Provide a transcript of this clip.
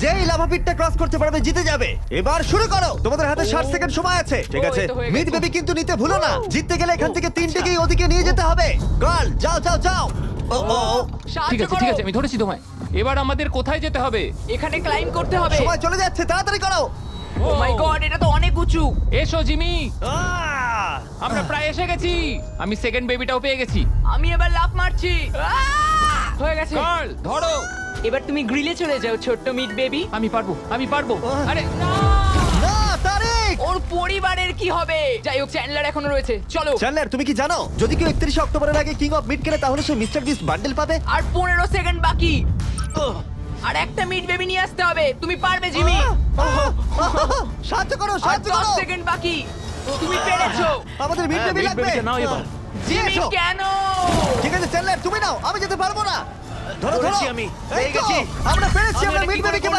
যেই lava পিটটা cross করতে পারবে জিতে যাবে। এবার শুরু করো, তোমাদের হাতে 60 সেকেন্ড সময় আছে। ঠিক ও, আছে, এই তো হয়ে মিড গেছে। বেবি কিন্তু নিতে ভুলো না। জিততে গেলে এখান থেকে তিনটেকেই ওদিকে নিয়ে যেতে হবে। গার্ল যাও যাও যাও। ও ও ও, ঠিক আছে ঠিক আছে, আমি ধরেছি তোমায়। এবার আমাদের কোথায় যেতে হবে? এখানে ক্লাইম করতে হবে। সময় চলে যাচ্ছে, তাড়াতাড়ি করো। ও মাই গড, এটা তো অনেক উঁচু। এসো জিমি, আহ! আমরা প্রায় এসে গেছি। আমি সেকেন্ড বেবিটাও পেয়ে গেছি। আমি এবার লাফ মারছি। হয়ে গেছে। গার্ল ধরো। এবার তুমি গ্রিলে চলে যাও, ছোট্ট মিট বেবি। আমি পারবো, আমি পারবো। আরে না! না তারিক। ওর পরিবারের কি হবে? যাই হোক, চ্যান্ডলার এখনো রয়েছে। চলো। চ্যান্ডলার, তুমি কি জানো যদি কেউ 31 অক্টোবরের আগে কিং অফ মিড কেনে তাহলে সে মিস্টার বিস্ট বান্ডেল পাবে? আর 15 সেকেন্ড বাকি। আর একটা মিট বেবি নিয়ে আসতে হবে। তুমি পারবে জিমি। সাহায্য করো, আর সাহায্য 10 করো। সেকেন্ড বাকি। তুমি পেরেছো। আমাদের মিড বেবি লাগবে। নাও এবার। জিমি এসো। কেন? ঠিক আছে চ্যান্ডলার, তুমি নাও, আমি যেতে পারবো না। ধরো ধরো, ধরেছি আমি, এই পেয়ে তো, গেছি। আমরা পেরেছি, আমি আমরা এটা মিড কি করে বেবিকে